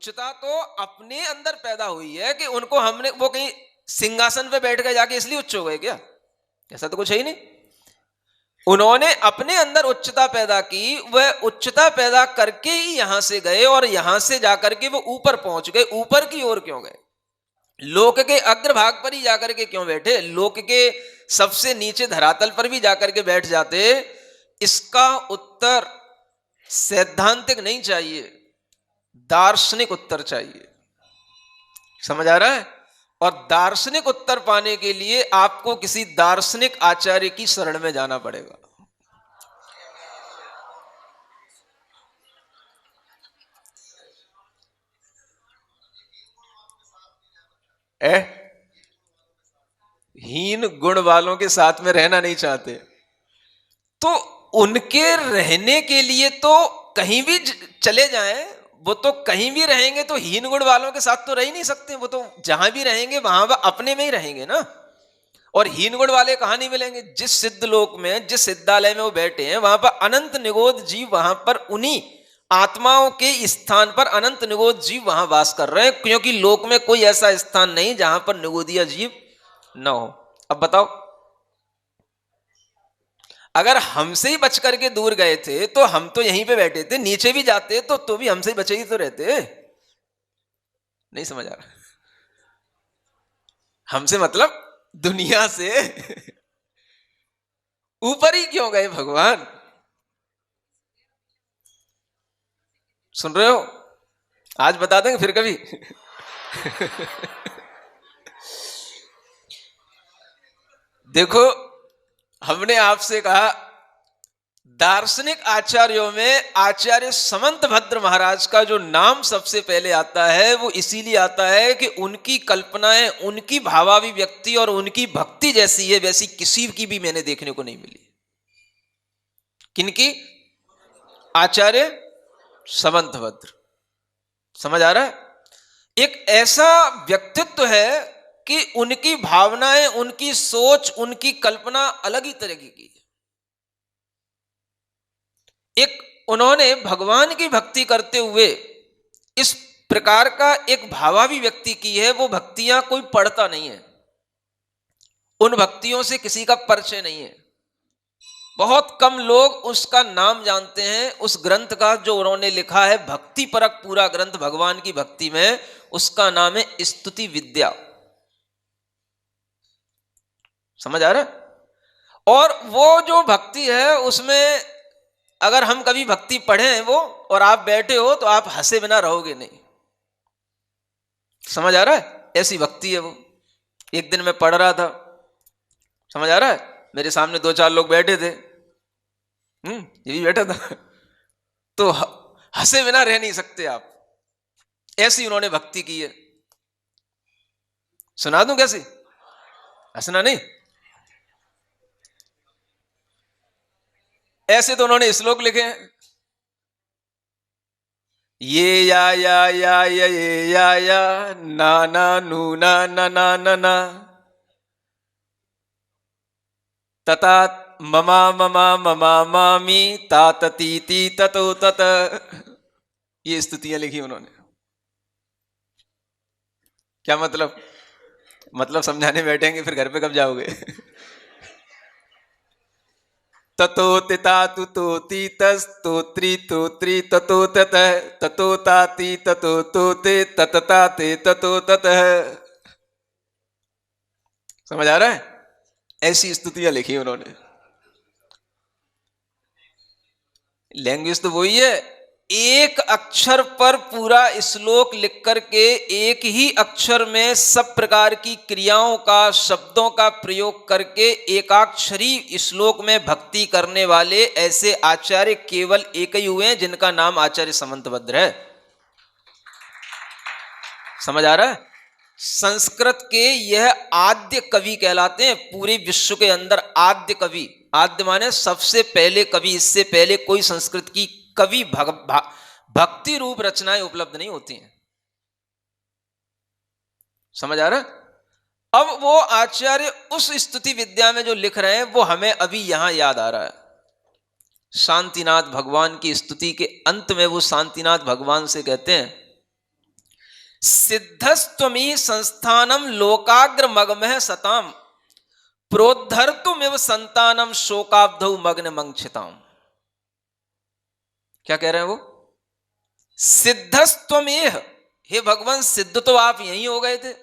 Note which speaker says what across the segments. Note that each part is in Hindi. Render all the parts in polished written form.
Speaker 1: उच्चता तो अपने अंदर पैदा हुई है कि उनको हमने वो कहीं सिंहासन पे बैठ गए जाके इसलिए उच्च हो गए क्या? ऐसा तो कुछ है ही नहीं। उन्होंने अपने अंदर उच्चता पैदा की, वह उच्चता पैदा करके ही यहां से गए और यहां से जाकर के वो ऊपर पहुंच गए। ऊपर की ओर क्यों गए? लोक के अग्रभाग पर ही जाकर के क्यों बैठे? लोक के सबसे नीचे धरातल पर भी जाकर के बैठ जाते। इसका उत्तर सैद्धांतिक नहीं चाहिए, दार्शनिक उत्तर चाहिए। समझ आ रहा है? और दार्शनिक उत्तर पाने के लिए आपको किसी दार्शनिक आचार्य की शरण में जाना पड़ेगा। हीन गुण वालों के साथ में रहना नहीं चाहते, तो उनके रहने के लिए तो कहीं भी चले जाएं, वो तो कहीं भी रहेंगे, तो हीन गुण वालों के साथ तो रह ही नहीं सकते। वो तो जहां भी रहेंगे वहां वह अपने में ही रहेंगे ना। और हीन गुण वाले कहां नहीं मिलेंगे? जिस सिद्ध लोक में, जिस सिद्धालय में वो बैठे हैं, वहां पर अनंत निगोद जीव, वहां पर उन्हीं आत्माओं के स्थान पर अनंत निगोद जीव वहां वास कर रहे हैं, क्योंकि लोक में कोई ऐसा स्थान नहीं जहां पर निगोदिया जीव न हो। अब बताओ, अगर हमसे ही बच करके दूर गए थे तो हम तो यहीं पे बैठे थे, नीचे भी जाते तो भी हमसे ही बचे ही तो रहते। नहीं समझ आ रहा? हमसे मतलब दुनिया से ऊपर ही क्यों गए भगवान? सुन रहे हो? आज बता देंगे फिर कभी। देखो, हमने आपसे कहा दार्शनिक आचार्यों में आचार्य समंतभद्र महाराज का जो नाम सबसे पहले आता है, वो इसीलिए आता है कि उनकी कल्पनाएं, उनकी भावाभिव्यक्ति और उनकी भक्ति जैसी है, वैसी किसी की भी मैंने देखने को नहीं मिली। किनकी? आचार्य समंतभद्र। समझ आ रहा है? एक ऐसा व्यक्तित्व है कि उनकी भावनाएं, उनकी सोच, उनकी कल्पना अलग ही तरह की है। एक उन्होंने भगवान की भक्ति करते हुए इस प्रकार का एक भावाभिव्यक्ति की है, वो भक्तियां कोई पढ़ता नहीं है, उन भक्तियों से किसी का परिचय नहीं है। बहुत कम लोग उसका नाम जानते हैं। उस ग्रंथ का जो उन्होंने लिखा है, भक्ति परक पूरा ग्रंथ भगवान की भक्ति में, उसका नाम है स्तुति विद्या। समझ आ रहा है? और वो जो भक्ति है, उसमें अगर हम कभी भक्ति पढ़े वो और आप बैठे हो तो आप हंसे बिना रहोगे नहीं। समझ आ रहा है? ऐसी भक्ति है वो। एक दिन मैं पढ़ रहा था, समझ आ रहा है, मेरे सामने 2-4 लोग बैठे थे, ये भी बैठा था, तो हंसे बिना रह नहीं सकते आप। ऐसी उन्होंने भक्ति की है। सुना दूं कैसी? हंसना नहीं। ऐसे तो उन्होंने श्लोक लिखे हैं, ये या ना ना नू ना ना ना ना ना तथा ममा ममा ममा मामी ताततीति ततो तत। ये स्तुतियां लिखी उन्होंने। क्या मतलब? मतलब समझाने बैठेंगे फिर घर पे कब जाओगे? ततो तिता तुतो तीतस तोत्री तोत्री ततो तत ततो ताती ततो तोते ततताते ततो तत। समझ आ रहा है? ऐसी स्तुतियां लिखी उन्होंने। लैंग्वेज तो वही है, एक अक्षर पर पूरा श्लोक लिख करके एक ही अक्षर में सब प्रकार की क्रियाओं का, शब्दों का प्रयोग करके एकाक्षरी श्लोक में भक्ति करने वाले ऐसे आचार्य केवल एक ही हुए हैं, जिनका नाम आचार्य समंतभद्र है। समझ आ रहा है? संस्कृत के यह आद्य कवि कहलाते हैं। पूरे विश्व के अंदर आद्य कवि, आद्य माने सबसे पहले कवि, इससे पहले कोई संस्कृत की कवि भक्ति रूप रचनाएं उपलब्ध नहीं होती हैं। समझ आ रहा है? अब वो आचार्य उस स्तुति विद्या में जो लिख रहे हैं, वो हमें अभी यहां याद आ रहा है। शांतिनाथ भगवान की स्तुति के अंत में वो शांतिनाथ भगवान से कहते हैं सिद्धस्त्वमी संस्थानम लोकाग्र मगमह सताम प्रोद्धर्तुमिव संतानम शोकाब्धौ मग्न मंक्षिताम। क्या कह रहे हैं वो? सिद्धस्त्वमेह, हे भगवान सिद्ध तो आप यहीं हो गए थे,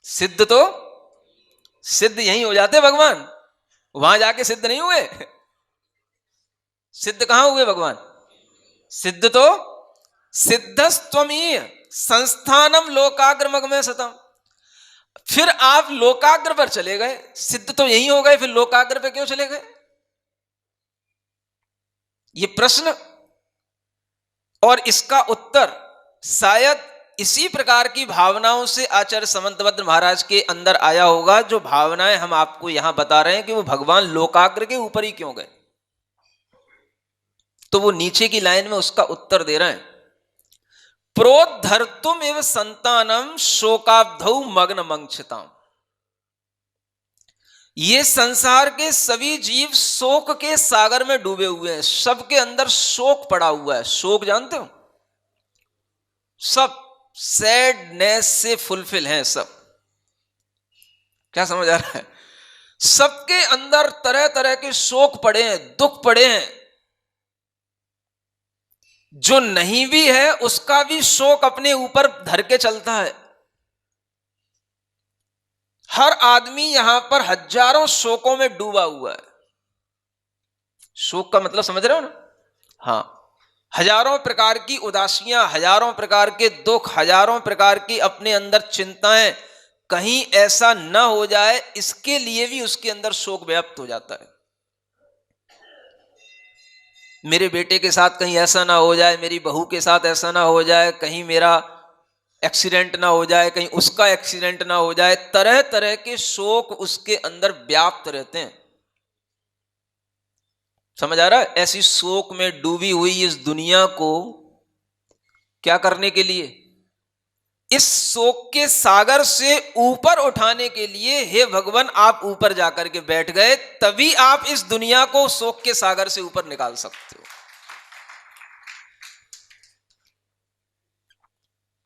Speaker 1: सिद्ध तो सिद्ध यहीं हो जाते भगवान, वहां जाके सिद्ध नहीं हुए। सिद्ध कहां हुए भगवान? सिद्ध तो सिद्धस्त्वमीय संस्थानम लोकाग्र मगमय सतम, फिर आप लोकाग्र पर चले गए। सिद्ध तो यहीं हो गए, फिर लोकाग्र पे क्यों चले गए? ये प्रश्न और इसका उत्तर शायद इसी प्रकार की भावनाओं से आचार्य समंतभद्र महाराज के अंदर आया होगा, जो भावनाएं हम आपको यहां बता रहे हैं कि वो भगवान लोकाग्र के ऊपर ही क्यों गए। तो वो नीचे की लाइन में उसका उत्तर दे रहे हैं, प्रोद्धर्तुम एव संतानम शोकाब्धौ मग्न मंक्षिताम। ये संसार के सभी जीव शोक के सागर में डूबे हुए हैं, सबके अंदर शोक पड़ा हुआ है। शोक जानते हो? सब सैडनेस से फुलफिल हैं सब। क्या समझ आ रहा है? सबके अंदर तरह तरह के शोक पड़े हैं, दुख पड़े हैं। जो नहीं भी है उसका भी शोक अपने ऊपर धर के चलता है। हर आदमी यहां पर हजारों शोकों में डूबा हुआ है। शोक का मतलब समझ रहे हो ना? हाँ, हजारों प्रकार की उदासियां, हजारों प्रकार के दुख, हजारों प्रकार की अपने अंदर चिंताएं, कहीं ऐसा न हो जाए इसके लिए भी उसके अंदर शोक व्याप्त हो जाता है। मेरे बेटे के साथ कहीं ऐसा ना हो जाए, मेरी बहू के साथ ऐसा ना हो जाए, कहीं मेरा एक्सीडेंट ना हो जाए, कहीं उसका एक्सीडेंट ना हो जाए। तरह तरह के शोक उसके अंदर व्याप्त रहते हैं। समझ आ रहा है? ऐसी शोक में डूबी हुई इस दुनिया को क्या करने के लिए, इस शोक के सागर से ऊपर उठाने के लिए, हे भगवान आप ऊपर जाकर के बैठ गए, तभी आप इस दुनिया को शोक के सागर से ऊपर निकाल सकते हो।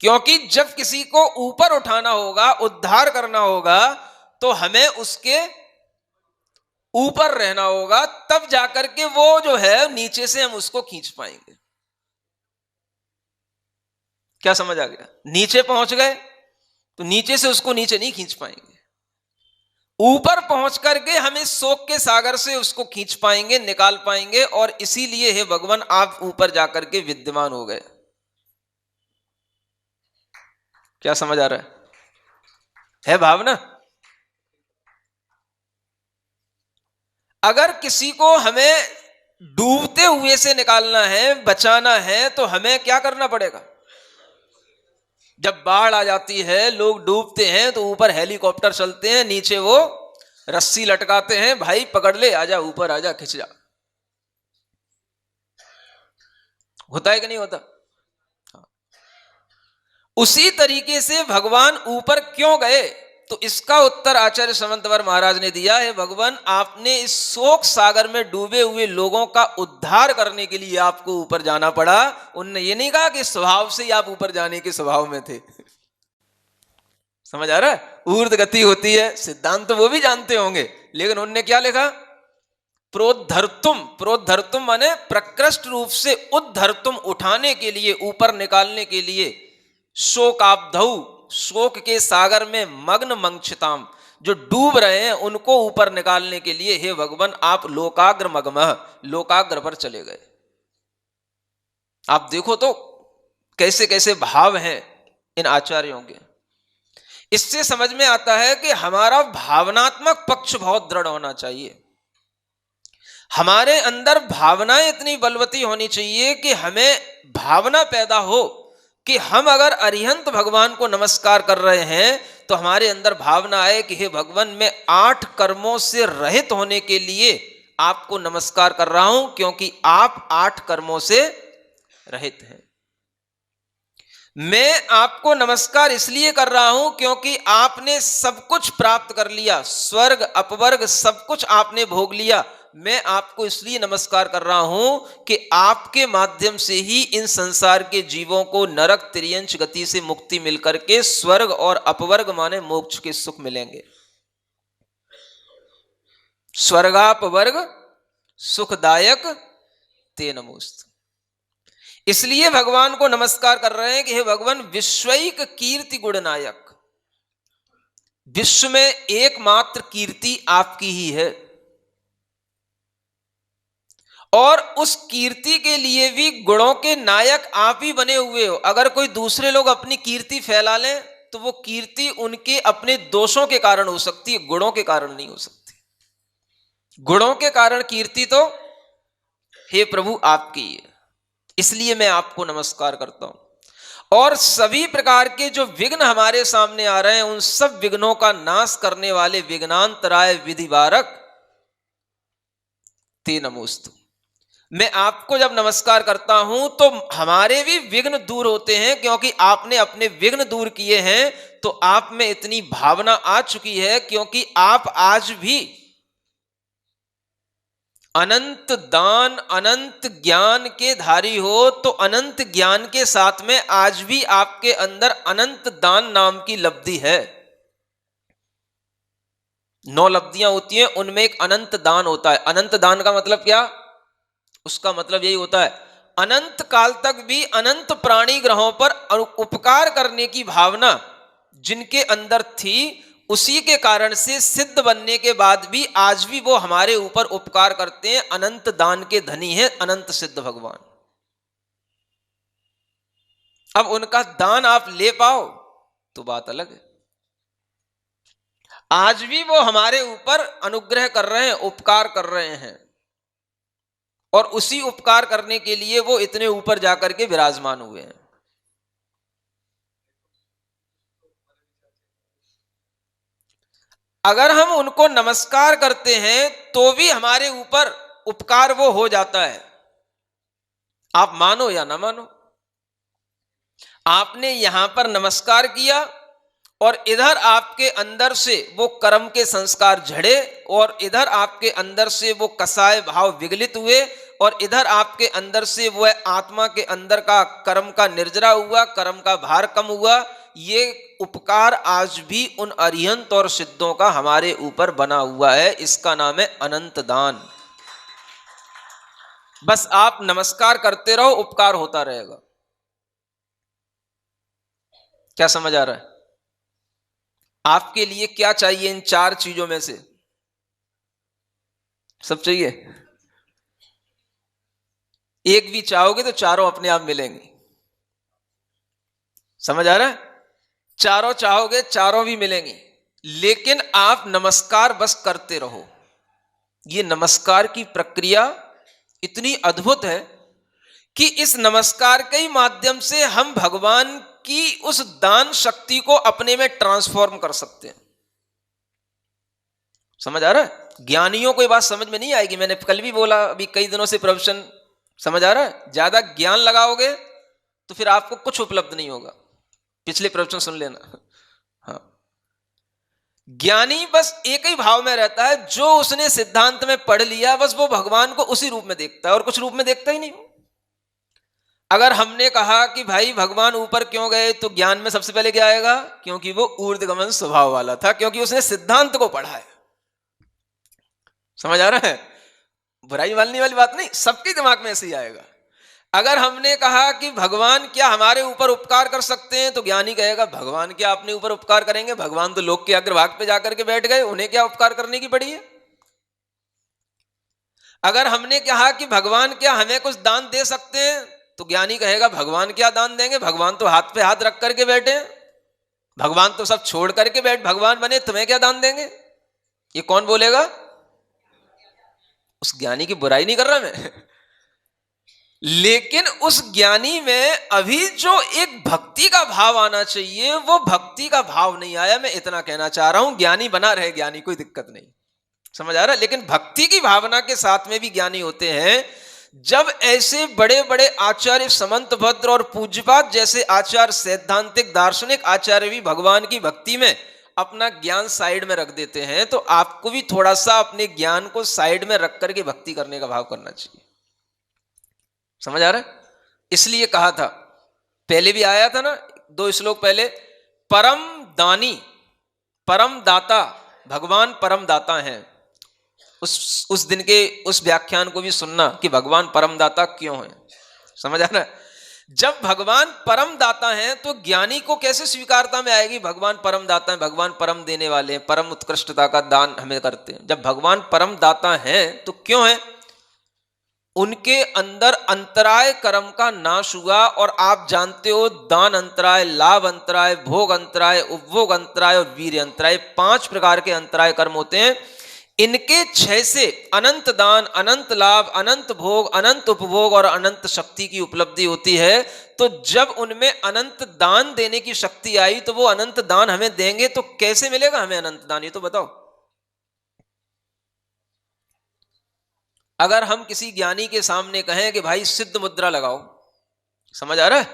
Speaker 1: क्योंकि जब किसी को ऊपर उठाना होगा, उद्धार करना होगा, तो हमें उसके ऊपर रहना होगा, तब जाकर के वो जो है नीचे से हम उसको खींच पाएंगे। क्या समझ आ गया? नीचे पहुंच गए तो नीचे से उसको नीचे नहीं खींच पाएंगे, ऊपर पहुंच करके हम इस शोक के सागर से उसको खींच पाएंगे, निकाल पाएंगे। और इसीलिए हे भगवान आप ऊपर जाकर के विद्यमान हो गए। क्या समझ आ रहा है भावना? अगर किसी को हमें डूबते हुए से निकालना है, बचाना है, तो हमें क्या करना पड़ेगा? जब बाढ़ आ जाती है, लोग डूबते हैं, तो ऊपर हेलीकॉप्टर चलते हैं, नीचे वो रस्सी लटकाते हैं, भाई पकड़ ले, आजा ऊपर, आजा, खिंच जा। होता है कि नहीं होता? उसी तरीके से भगवान ऊपर क्यों गए? तो इसका उत्तर आचार्य समंतवर महाराज ने दिया है, भगवान आपने इस शोक सागर में डूबे हुए लोगों का उद्धार करने के लिए आपको ऊपर जाना पड़ा। उनने ये नहीं कहा कि स्वभाव से ही आप ऊपर जाने के स्वभाव में थे। समझ आ रहा है? ऊर्ध गति होती है, सिद्धांत तो वो भी जानते होंगे, लेकिन उनने क्या लिखा? प्रोद्धर्तुम। प्रोद्धर्तुम माने प्रकृष्ट रूप से उद्धर्तुम, उठाने के लिए, ऊपर निकालने के लिए। शोकाब्धौ, शोक के सागर में मग्न मंक्षिताम, जो डूब रहे हैं उनको ऊपर निकालने के लिए हे भगवान आप लोकाग्र मगमः, लोकाग्र पर चले गए। आप देखो तो कैसे कैसे भाव हैं इन आचार्यों के। इससे समझ में आता है कि हमारा भावनात्मक पक्ष बहुत दृढ़ होना चाहिए। हमारे अंदर भावनाएं इतनी बलवती होनी चाहिए कि हमें भावना पैदा हो कि हम अगर अरिहंत भगवान को नमस्कार कर रहे हैं, तो हमारे अंदर भावना आए कि हे भगवान मैं 8 कर्मों से रहित होने के लिए आपको नमस्कार कर रहा हूं, क्योंकि आप 8 कर्मों से रहित हैं। मैं आपको नमस्कार इसलिए कर रहा हूं क्योंकि आपने सब कुछ प्राप्त कर लिया, स्वर्ग अपवर्ग सब कुछ आपने भोग लिया। मैं आपको इसलिए नमस्कार कर रहा हूं कि आपके माध्यम से ही इन संसार के जीवों को नरक तिर्यंच गति से मुक्ति मिलकर के स्वर्ग और अपवर्ग माने मोक्ष के सुख मिलेंगे। स्वर्गापवर्ग सुखदायक ते नमोस्तु। इसलिए भगवान को नमस्कार कर रहे हैं कि हे भगवान विश्वैक कीर्ति गुणनायक, विश्व में एकमात्र कीर्ति आपकी ही है और उस कीर्ति के लिए भी गुणों के नायक आप ही बने हुए हो। अगर कोई दूसरे लोग अपनी कीर्ति फैला लें तो वो कीर्ति उनके अपने दोषों के कारण हो सकती है, गुणों के कारण नहीं हो सकती। गुणों के कारण कीर्ति तो हे प्रभु आपकी है, इसलिए मैं आपको नमस्कार करता हूं। और सभी प्रकार के जो विघ्न हमारे सामने आ रहे हैं उन सब विघ्नों का नाश करने वाले विघ्नांतराय विधिवारक ते नमोस्तु। मैं आपको जब नमस्कार करता हूं तो हमारे भी विघ्न दूर होते हैं, क्योंकि आपने अपने विघ्न दूर किए हैं। तो आप में इतनी भावना आ चुकी है क्योंकि आप आज भी अनंत दान अनंत ज्ञान के धारी हो। तो अनंत ज्ञान के साथ में आज भी आपके अंदर अनंत दान नाम की लब्धि है। 9 लब्धियां होती हैं, उनमें एक अनंत दान होता है। अनंत दान का मतलब क्या? उसका मतलब यही होता है अनंत काल तक भी अनंत प्राणी ग्रहों पर उपकार करने की भावना जिनके अंदर थी, उसी के कारण से सिद्ध बनने के बाद भी आज भी वो हमारे ऊपर उपकार करते हैं। अनंत दान के धनी हैं अनंत सिद्ध भगवान। अब उनका दान आप ले पाओ तो बात अलग है। आज भी वो हमारे ऊपर अनुग्रह कर रहे हैं, उपकार कर रहे हैं, और उसी उपकार करने के लिए वो इतने ऊपर जाकर के विराजमान हुए हैं। अगर हम उनको नमस्कार करते हैं तो भी हमारे ऊपर उपकार वो हो जाता है, आप मानो या ना मानो। आपने यहां पर नमस्कार किया और इधर आपके अंदर से वो कर्म के संस्कार झड़े, और इधर आपके अंदर से वो कसाय भाव विगलित हुए, और इधर आपके अंदर से वो आत्मा के अंदर का कर्म का निर्जरा हुआ, कर्म का भार कम हुआ। ये उपकार आज भी उन अरिहंत और सिद्धों का हमारे ऊपर बना हुआ है। इसका नाम है अनंत दान। बस आप नमस्कार करते रहो, उपकार होता रहेगा। क्या समझ आ रहा है? आपके लिए क्या चाहिए इन 4 चीजों में से? सब चाहिए? एक भी चाहोगे तो चारों अपने आप मिलेंगे। समझ आ रहा है? चारों चाहोगे चारों भी मिलेंगे, लेकिन आप नमस्कार बस करते रहो। ये नमस्कार की प्रक्रिया इतनी अद्भुत है कि इस नमस्कार के ही माध्यम से हम भगवान की उस दान शक्ति को अपने में ट्रांसफॉर्म कर सकते हैं। समझ आ रहा है? ज्ञानियों को ये बात समझ में नहीं आएगी। मैंने कल भी बोला, अभी कई दिनों से प्रवचन, समझ आ रहा है? ज्यादा ज्ञान लगाओगे तो फिर आपको कुछ उपलब्ध नहीं होगा। पिछले प्रवचन सुन लेना। हाँ, ज्ञानी बस एक ही भाव में रहता है, जो उसने सिद्धांत में पढ़ लिया बस वो भगवान को उसी रूप में देखता है और कुछ रूप में देखता ही नहीं। अगर हमने कहा कि भाई भगवान ऊपर क्यों गए, तो ज्ञान में सबसे पहले क्या आएगा? क्योंकि वो ऊर्ध्वगमन स्वभाव वाला था, क्योंकि उसने सिद्धांत को पढ़ा है। समझ आ रहा है? बुराई मानने वाली बात नहीं, सबके दिमाग में ऐसे ही आएगा। अगर हमने कहा कि भगवान क्या हमारे ऊपर उपकार कर सकते हैं, तो ज्ञानी कहेगा भगवान क्या अपने ऊपर उपकार करेंगे, भगवान तो लोक के अग्रभाग पे जाकर के बैठ गए, उन्हें क्या उपकार करने की पड़ी है। अगर हमने कहा कि भगवान क्या हमें कुछ दान दे सकते हैं, तो ज्ञानी कहेगा भगवान क्या दान देंगे, भगवान तो हाथ पे हाथ रख करके बैठे हैं, भगवान तो सब छोड़ करके भगवान बने, तुम्हें क्या दान देंगे। ये कौन बोलेगा? उस ज्ञानी की बुराई नहीं कर रहा मैं, लेकिन उस ज्ञानी में अभी जो एक भक्ति का भाव आना चाहिए, वो भक्ति का भाव नहीं आया। मैं इतना कहना चाह रहा हूं, ज्ञानी बना रहे, ज्ञानी कोई दिक्कत नहीं, समझ आ रहा है। लेकिन भक्ति की भावना के साथ में भी ज्ञानी होते हैं। जब ऐसे बड़े बड़े आचार्य समंत भद्र और पूज्यपाद जैसे आचार्य, सैद्धांतिक दार्शनिक आचार्य भी भगवान की भक्ति में अपना ज्ञान साइड में रख देते हैं, तो आपको भी थोड़ा सा अपने ज्ञान को साइड में रख करके भक्ति करने का भाव करना चाहिए। समझ आ रहा है? इसलिए कहा था, पहले भी आया था ना 2 श्लोक पहले, परम दानी, परम दाता, भगवान परम दाता हैं। उस दिन के उस व्याख्यान को भी सुनना कि भगवान परम दाता क्यों है। समझ आ रहा है? जब भगवान परम दाता हैं तो ज्ञानी को कैसे स्वीकारता में आएगी भगवान परम दाता हैं, भगवान परम देने वाले हैं, परम उत्कृष्टता का दान हमें करते हैं। जब भगवान परम दाता हैं तो क्यों है? उनके अंदर अंतराय कर्म का नाश हुआ। और आप जानते हो, दान अंतराय, लाभ अंतराय, भोग अंतराय, उपभोग अंतराय और वीर्य अंतराय, 5 प्रकार के अंतराय कर्म होते हैं। इनके 6 से अनंत दान, अनंत लाभ, अनंत भोग, अनंत उपभोग और अनंत शक्ति की उपलब्धि होती है। तो जब उनमें अनंत दान देने की शक्ति आई तो वो अनंत दान हमें देंगे। तो कैसे मिलेगा हमें अनंत दान, ये तो बताओ। अगर हम किसी ज्ञानी के सामने कहें कि भाई सिद्ध मुद्रा लगाओ, समझ आ रहा है,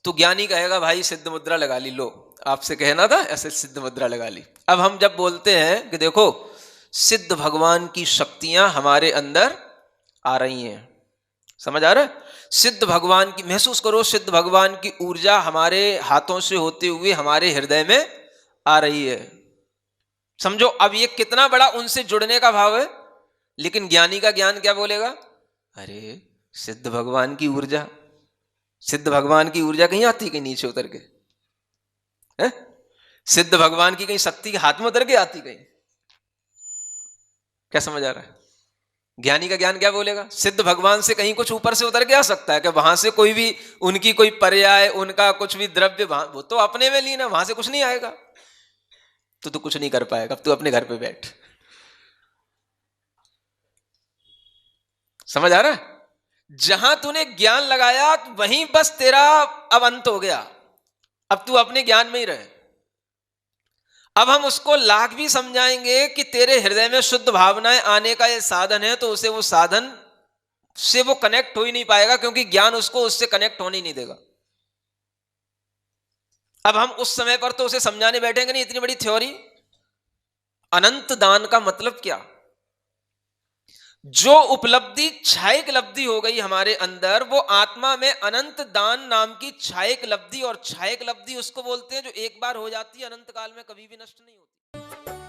Speaker 1: तो ज्ञानी कहेगा भाई सिद्ध मुद्रा लगा ली, लो आपसे कहना था ऐसे सिद्ध मुद्रा लगा ली। अब हम जब बोलते हैं कि देखो सिद्ध भगवान की शक्तियां हमारे अंदर आ रही हैं, समझ आ रहा है, सिद्ध भगवान की महसूस करो, सिद्ध भगवान की ऊर्जा हमारे हाथों से होते हुए हमारे हृदय में आ रही है। समझो अब ये कितना बड़ा उनसे जुड़ने का भाव है। लेकिन ज्ञानी का ज्ञान क्या बोलेगा? अरे सिद्ध भगवान की ऊर्जा, सिद्ध भगवान की ऊर्जा कहीं आती कहीं नीचे उतर के है? सिद्ध भगवान की कहीं शक्ति के हाथ में उतर के आती कहीं? क्या समझ आ रहा है? ज्ञानी का ज्ञान क्या बोलेगा? सिद्ध भगवान से कहीं कुछ ऊपर से उतर के आ सकता है कि वहां से कोई भी उनकी कोई पर्याय, उनका कुछ भी द्रव्य, वो तो अपने में लीन है, वहां से कुछ नहीं आएगा। तो तू कुछ नहीं कर पाएगा, अब तू अपने घर पे बैठ। समझ आ रहा है? जहां तूने ज्ञान लगाया वहीं बस तेरा अब अंत हो गया। अब तू अपने ज्ञान में ही रहे। अब हम उसको लाख भी समझाएंगे कि तेरे हृदय में शुद्ध भावनाएं आने का ये साधन है, तो उसे वो साधन से वो कनेक्ट हो ही नहीं पाएगा, क्योंकि ज्ञान उसको उससे कनेक्ट होने ही नहीं देगा। अब हम उस समय पर तो उसे समझाने बैठेंगे नहीं, इतनी बड़ी थ्योरी। अनंत दान का मतलब क्या? जो उपलब्धि क्षयिक लब्धि हो गई हमारे अंदर, वो आत्मा में अनंत दान नाम की क्षयिक लब्धि, और क्षयिक लब्धि उसको बोलते हैं जो एक बार हो जाती है, अनंत काल में कभी भी नष्ट नहीं होती।